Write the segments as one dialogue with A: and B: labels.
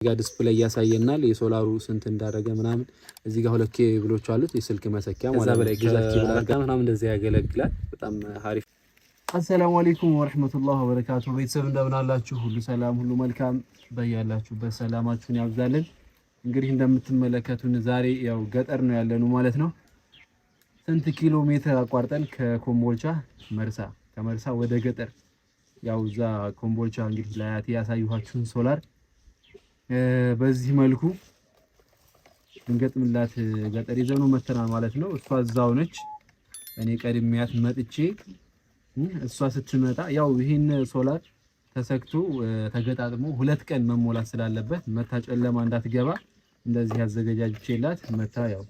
A: ጋር ዲስፕሌይ ያሳየናል የሶላሩ ስንት እንዳደረገ ምናምን እዚህ ጋር 2 ኬብሎች አሉት የስልክ መሰኪያ ማለት ነው። ግዛት ኬብል አድርጋ ምናምን እንደዚህ ያገለግላል። በጣም አሪፍ። አሰላሙ አለይኩም ወራህመቱላሂ ወበረካቱ። ቤተሰብ እንደምን አላችሁ? ሁሉ ሰላም፣ ሁሉ መልካም። በያላችሁበት ሰላማችሁን ያብዛልን። እንግዲህ እንደምትመለከቱን ዛሬ ያው ገጠር ነው ያለነው ማለት ነው። ስንት ኪሎ ሜትር አቋርጠን ከኮምቦልቻ መርሳ፣ ከመርሳ ወደ ገጠር ያው እዛ ኮምቦልቻ እንግዲህ ለአያቴ ያሳዩኋችሁን ሶላር በዚህ መልኩ እንገጥምላት ገጠር ይዘኑ መተናል ማለት ነው። እሷ እዛው ነች። እኔ ቀድሚያት መጥቼ እሷ ስትመጣ ያው ይሄን ሶላር ተሰክቶ ተገጣጥሞ 2 ቀን መሞላት ስላለበት መታ ጨለማ እንዳትገባ እንደዚህ ያዘገጃጅቼላት መታ ያው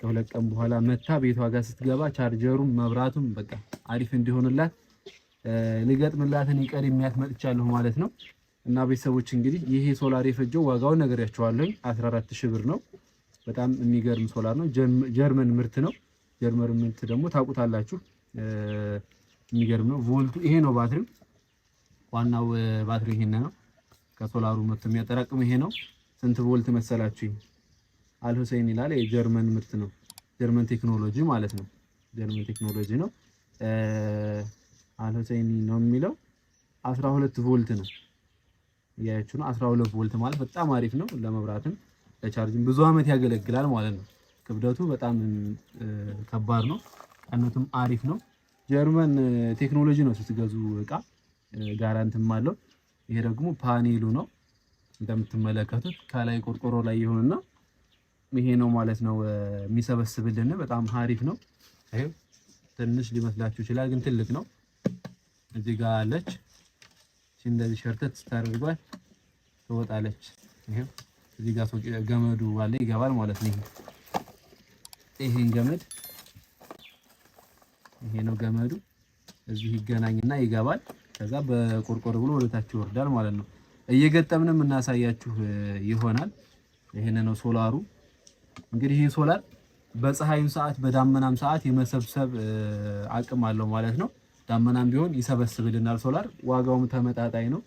A: ከ2 ቀን በኋላ መታ ቤቷ ጋር ስትገባ ቻርጀሩም መብራቱም በቃ አሪፍ እንዲሆንላት ልገጥምላት እኔ ቀድሚያት መጥቻለሁ ማለት ነው። እና ቤተሰቦች እንግዲህ ይሄ ሶላር የፈጀው ዋጋውን ነግሬያችኋለሁ 14000 ብር ነው። በጣም የሚገርም ሶላር ነው። ጀርመን ምርት ነው። ጀርመን ምርት ደግሞ ታውቁታላችሁ። የሚገርም ነው። ቮልቱ ይሄ ነው። ባትሪው ዋናው ባትሪ ይሄን ነው። ከሶላሩ መጥቶ የሚያጠራቅም ይሄ ነው። ስንት ቮልት መሰላችሁ? አልሁሴን ይላል። የጀርመን ምርት ነው። ጀርመን ቴክኖሎጂ ማለት ነው። ጀርመን ቴክኖሎጂ ነው። አልሁሴን ነው የሚለው 12 ቮልት ነው። ያያችሁ ነው 12 ቮልት ማለት በጣም አሪፍ ነው። ለመብራትም ለቻርጅም ብዙ አመት ያገለግላል ማለት ነው። ክብደቱ በጣም ከባድ ነው። ቀነቱም አሪፍ ነው። ጀርመን ቴክኖሎጂ ነው ስትገዙ እቃ ጋራንቲም አለው። ይሄ ደግሞ ፓኔሉ ነው እንደምትመለከቱት ከላይ ቆርቆሮ ላይ ይሆንና ይሄ ነው ማለት ነው የሚሰበስብልን። በጣም አሪፍ ነው። ይሄ ትንሽ ሊመስላችሁ ይችላል ግን ትልቅ ነው። እዚህ ጋር አለች እንደዚህ ሸርተት ታደርጓል ትወጣለች። ይሄው እዚህ ጋር ገመዱ አለ ይገባል ማለት ነው። ይሄን ገመድ ይሄ ነው ገመዱ እዚህ ይገናኝና ይገባል። ከዛ በቆርቆሮ ብሎ ወደታች ይወርዳል ማለት ነው። እየገጠምንም እናሳያችሁ ይሆናል። ይሄን ነው ሶላሩ። እንግዲህ ይሄ ሶላር በፀሐይም ሰዓት በዳመናም ሰዓት የመሰብሰብ አቅም አለው ማለት ነው። ዳመናም ቢሆን ይሰበስብልናል ሶላር። ዋጋውም ተመጣጣኝ ነው።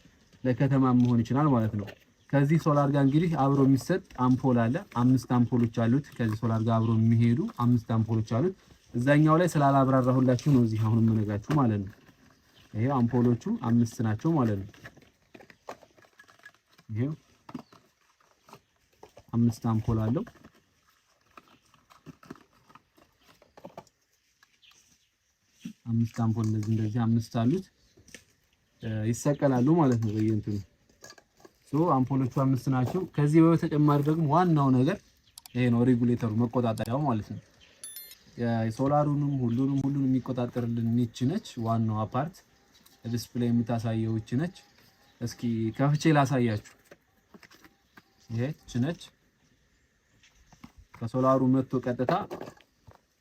A: ለከተማም መሆን ይችላል ማለት ነው። ከዚህ ሶላር ጋር እንግዲህ አብሮ የሚሰጥ አምፖል አለ። 5 አምፖሎች አሉት። ከዚህ ሶላር ጋር አብሮ የሚሄዱ 5 አምፖሎች አሉት። እዛኛው ላይ ስላላብራራሁላችሁ ነው እዚህ አሁን የምነግራችሁ ማለት ነው። ይሄ አምፖሎቹ 5 ናቸው ማለት ነው። ይሄ 5 አምፖል አለው። አምስት አምፖል እንደዚህ 5 አሉት ይሰቀላሉ ማለት ነው በየእንትኑ አምፖሎቹ 5 ናቸው። ከዚህ በተጨማሪ ደግሞ ዋናው ነገር ይሄ ነው ሬጉሌተሩ መቆጣጠሪያው ማለት ነው። የሶላሩንም ሁሉንም የሚቆጣጠርልን እቺ ነች። ዋናው አፓርት ዲስፕሌይ የምታሳየው እቺ ነች። እስኪ ከፍቼ ላሳያችሁ። ይሄ እቺ ነች። ከሶላሩ መጥቶ ቀጥታ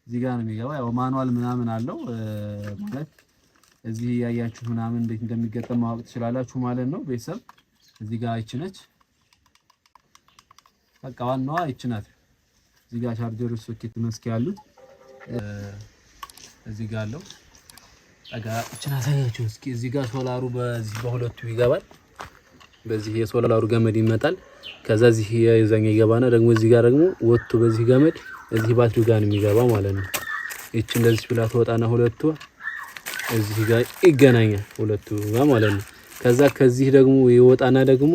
A: እዚህ ጋር ነው የሚገባው። ያው ማኑዋል ምናምን አለው ማለት እዚህ ያያችሁ ምናምን እንዴት እንደሚገጠም ማወቅ ትችላላችሁ ማለት ነው። ቤተሰብ እዚህ ጋር እቺ ነች። በቃ ዋናዋ እቺ ናት። እዚህ ጋር ቻርጀሩ ሶኬት መስኪያ ያሉት እዚህ ጋር አለው። አጋ እቺን አሳያችሁ እስኪ። እዚህ ጋር ሶላሩ በዚህ በሁለቱ ይገባል። በዚህ የሶላሩ ገመድ ይመጣል። ከዛ እዚህ የዛኛ ይገባና ደግሞ እዚህ ጋር ደግሞ ወጥቶ በዚህ ገመድ እዚህ ባትሪው ጋር ነው የሚገባው ማለት ነው። እቺ እንደዚህ ብላ ተወጣና ሁለቱ እዚህ ጋር ይገናኛል ሁለቱ ጋር ማለት ነው። ከዛ ከዚህ ደግሞ ይወጣና ደግሞ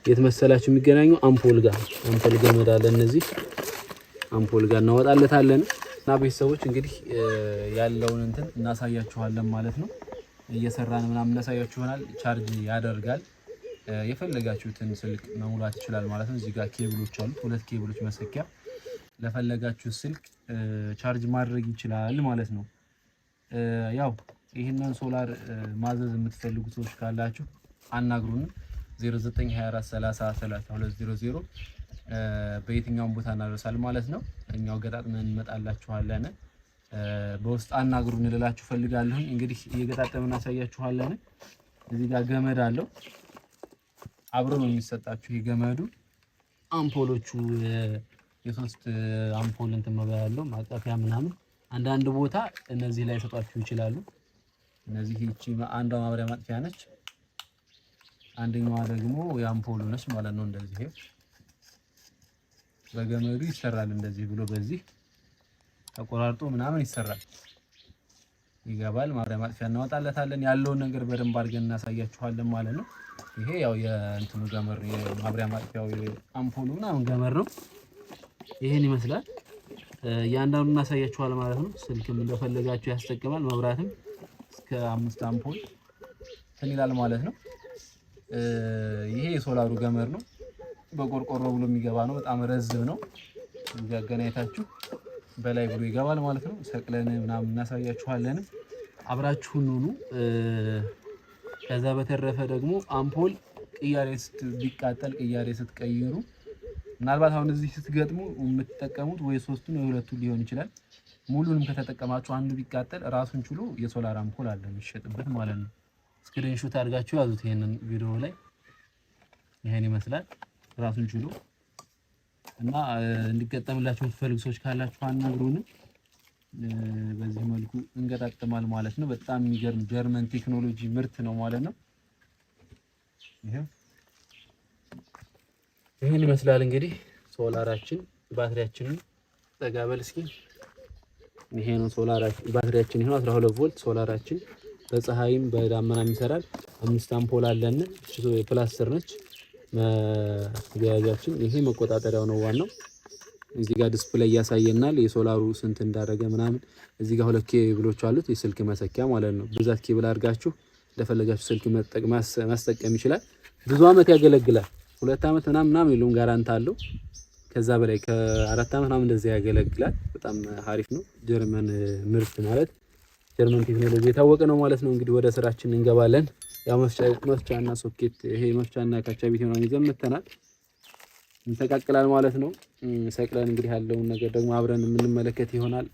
A: የት መሰላችሁ የሚገናኙ አምፖል ጋር አምፖል ገመድ አለ። እነዚህ አምፖል ጋር እናወጣለታለን። እና ቤተሰቦች እንግዲህ ያለውን እንትን እናሳያችኋለን ማለት ነው። እየሰራን ምናምን እናሳያችኋል። ቻርጅ ያደርጋል። የፈለጋችሁትን ስልክ መሙላት ይችላል ማለት ነው። እዚህ ጋር ኬብሎች አሉ። 2 ኬብሎች መሰኪያ ለፈለጋችሁ ስልክ ቻርጅ ማድረግ ይችላል ማለት ነው። ያው ይሄንን ሶላር ማዘዝ የምትፈልጉ ሰዎች ካላችሁ አናግሩን 0924303200 በየትኛውም ቦታ እናደርሳለን ማለት ነው። እኛው ገጣጥመን እንመጣላችኋለን። በውስጥ አናግሩን ልላችሁ ፈልጋለሁ። እንግዲህ እየገጣጠመን እናሳያችኋለን። እዚህ ጋር ገመድ አለው አብሮ ነው የሚሰጣችሁ። የገመዱ አምፖሎቹ የሶስት አምፖል እንትን መባያ ያለው ማጣፊያ ምናምን አንዳንድ ቦታ እነዚህ ላይ ሰጣችሁ ይችላሉ። እነዚህ እቺ አንዷ ማብሪያ ማጥፊያ ነች። አንደኛዋ ደግሞ የአምፖሉ ነች ማለት ነው። እንደዚህ በገመዱ ይሰራል። እንደዚህ ብሎ በዚህ ተቆራርጦ ምናምን ይሰራል። ይገባል። ማብሪያ ማጥፊያ እናወጣለታለን። ያለውን ነገር በደንብ አድርገን እናሳያችኋለን ማለት ነው። ይሄ ያው የእንትኑ ገመር የማብሪያ ማጥፊያው የአምፖሉ ምናምን ገመር ነው። ይሄን ይመስላል። እያንዳንዱን እናሳያችኋል ማለት ነው። ስልክም እንደፈለጋችሁ ያስጠቅማል። መብራትም እስከ 5 አምፖል እንትን ይላል ማለት ነው። ይሄ የሶላሩ ገመር ነው። በቆርቆሮ ብሎ የሚገባ ነው። በጣም ረዝም ነው። እዚህ አገናኝታችሁ በላይ ብሎ ይገባል ማለት ነው። ሰቅለን ምናምን እናሳያችኋለን። አብራችሁን ሁኑ። ከዛ በተረፈ ደግሞ አምፖል ቅያሬ ቢቃጠል ቅያሬ ስትቀይሩ ምናልባት አሁን እዚህ ስትገጥሙ የምትጠቀሙት ወይ 3ቱን ወይ 2ቱን ሊሆን ይችላል። ሙሉንም ከተጠቀማችሁ አንዱ ቢቃጠል ራሱን ችሎ የሶላር አምፖል አለ የሚሸጥበት ማለት ነው። ስክሪንሾት አድርጋችሁ ያዙት። ይሄንን ቪዲዮ ላይ ይሄን ይመስላል ራሱን ችሎ እና እንዲገጠምላችሁ የምትፈልጉ ሰዎች ካላችሁ አናግሩን። በዚህ መልኩ እንገጣጥማል ማለት ነው። በጣም የሚገርም ጀርመን ቴክኖሎጂ ምርት ነው ማለት ነው። ይሄን ይመስላል እንግዲህ ሶላራችን። ባትሪያችንን ጠጋበል እስኪ። ይሄ ነው ሶላራችን፣ ባትሪያችን ይሄ 12 ቮልት ሶላራችን። በፀሐይም በዳመናም ይሰራል። 5 አምፖል አለን። እቺ ፕላስተር ነች መያዣችን። ይሄ መቆጣጠሪያው ነው ዋናው። እዚህ ጋር ዲስፕሌይ ያሳየናል የሶላሩ ስንት እንዳደረገ ምናምን። እዚህ ጋር 2 ኬብሎች አሉት የስልክ መሰኪያ ማለት ነው። ብዛት ኬብል አድርጋችሁ እንደፈለጋችሁ ስልክ ማስጠቀም ይችላል። ብዙ አመት ያገለግላል። 2 አመት ምናምን የለውም ጋራንት አለው። ከዛ በላይ ከ4 አመት ምናምን እንደዚህ ያገለግላል። በጣም አሪፍ ነው። ጀርመን ምርት ማለት ጀርመን ቴክኖሎጂ የታወቀ ነው ማለት ነው። እንግዲህ ወደ ስራችን እንገባለን። ያው መፍቻና ሶኬት ይሄ መፍቻና ካቻቢት ነው ይዘምተናል እንተቃቅላል ማለት ነው። ሰቅለን እንግዲህ ያለውን ነገር ደግሞ አብረን የምንመለከት ይሆናል።